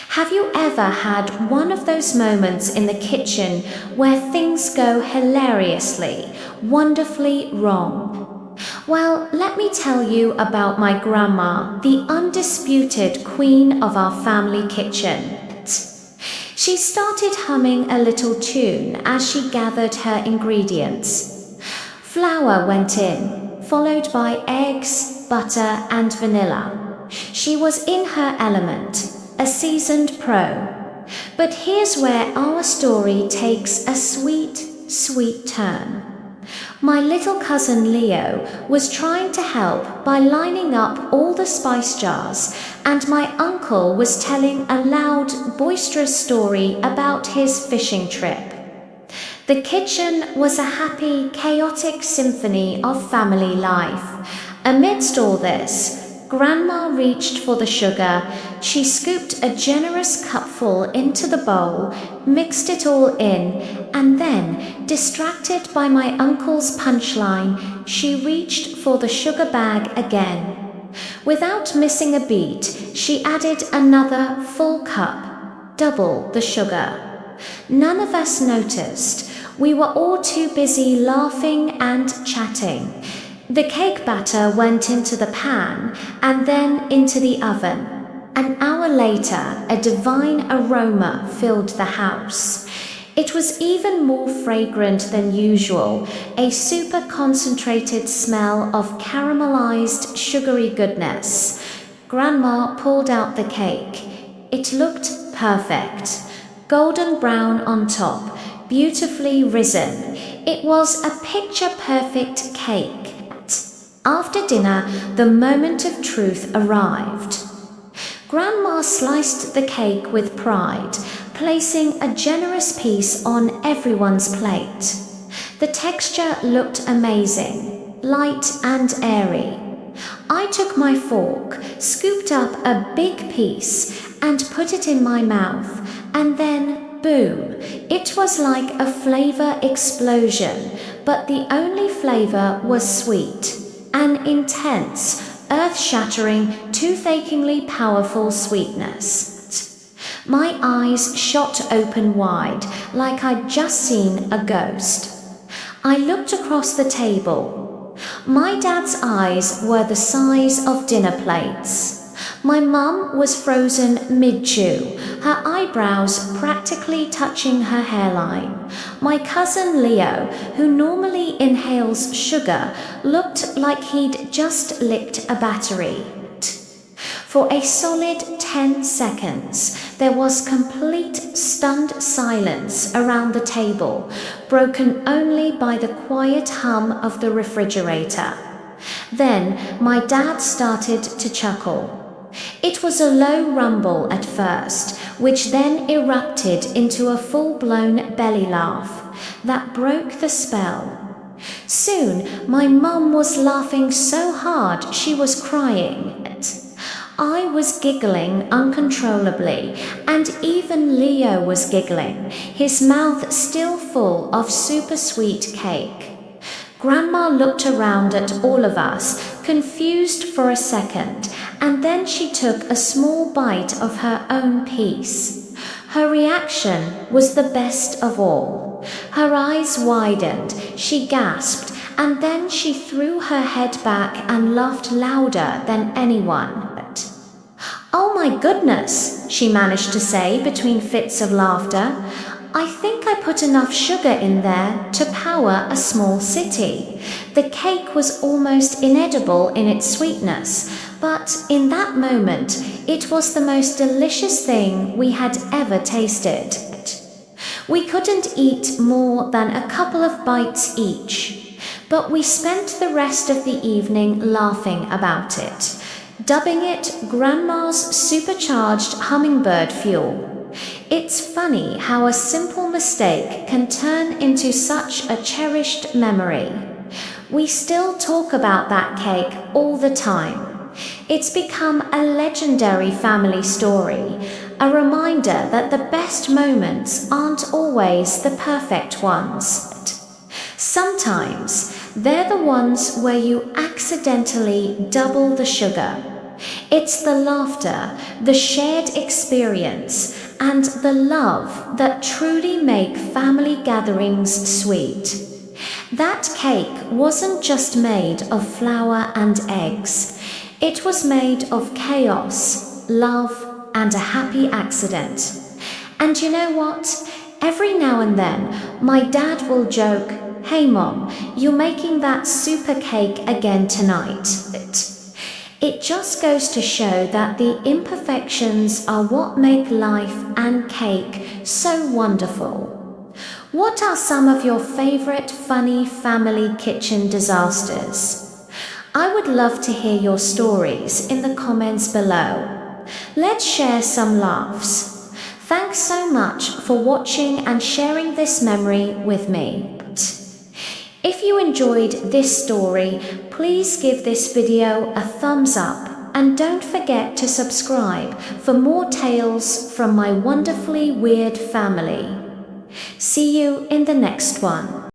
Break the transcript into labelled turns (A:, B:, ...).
A: Have you ever had one of those moments in the kitchen where things go hilariously, wonderfully wrong? Well, let me tell you about my grandma, the undisputed queen of our family kitchen. She started humming a little tune as she gathered her ingredients. Flour went in, followed by eggs, butter, and vanilla. She was in her element, a seasoned pro. But here's where our story takes a sweet, sweet turn. My little cousin Leo was trying to help by lining up all the spice jars, and my uncle was telling a loud, boisterous story about his fishing trip. The kitchen was a happy, chaotic symphony of family life. Amidst all this, Grandma reached for the sugar. She scooped a generous cupful into the bowl, mixed it all in, and then, distracted by my uncle's punchline, she reached for the sugar bag again. Without missing a beat, she added another full cup, double the sugar. None of us noticed. We were all too busy laughing and chatting. The cake batter went into the pan and then into the oven. An hour later, a divine aroma filled the house. It was even more fragrant than usual, a super concentrated smell of caramelized, sugary goodness. Grandma pulled out the cake. It looked perfect. Golden brown on top, beautifully risen. It was a picture-perfect cake. After dinner, the moment of truth arrived. Grandma sliced the cake with pride, placing a generous piece on everyone's plate. The texture looked amazing, light and airy. I took my fork, scooped up a big piece, and put it in my mouth, and then, boom, it was like a flavor explosion, but the only flavor was sweet. An intense, earth-shattering, tooth-achingly powerful sweetness. My eyes shot open wide, like I'd just seen a ghost. I looked across the table. My dad's eyes were the size of dinner plates. My mum was frozen mid-chew, her eyebrows practically touching her hairline. My cousin Leo, who normally inhales sugar, looked like he'd just licked a battery. For a solid 10 seconds, there was complete stunned silence around the table, broken only by the quiet hum of the refrigerator. Then my dad started to chuckle. It was a low rumble at first, which then erupted into a full-blown belly laugh that broke the spell. Soon, my mum was laughing so hard she was crying. I was giggling uncontrollably, and even Leo was giggling, his mouth still full of super sweet cake. Grandma looked around at all of us, confused for a second, and then she took a small bite of her own piece. Her reaction was the best of all. Her eyes widened, she gasped, and then she threw her head back and laughed louder than anyone. "Oh my goodness," she managed to say between fits of laughter. "I think I put enough sugar in there to power a small city." The cake was almost inedible in its sweetness, but in that moment, it was the most delicious thing we had ever tasted. We couldn't eat more than a couple of bites each, but we spent the rest of the evening laughing about it, dubbing it Grandma's supercharged hummingbird fuel. It's funny how a simple mistake can turn into such a cherished memory. We still talk about that cake all the time. It's become a legendary family story, a reminder that the best moments aren't always the perfect ones. Sometimes they're the ones where you accidentally double the sugar. It's the laughter, the shared experience, and the love that truly make family gatherings sweet. That cake wasn't just made of flour and eggs. It was made of chaos, love, and a happy accident. And you know what? Every now and then, my dad will joke, "Hey mom, you're making that super cake again tonight." It just goes to show that the imperfections are what make life and cake so wonderful. What are some of your favorite funny family kitchen disasters? I would love to hear your stories in the comments below. Let's share some laughs. Thanks so much for watching and sharing this memory with me. If you enjoyed this story, please give this video a thumbs up and don't forget to subscribe for more tales from my wonderfully weird family. See you in the next one.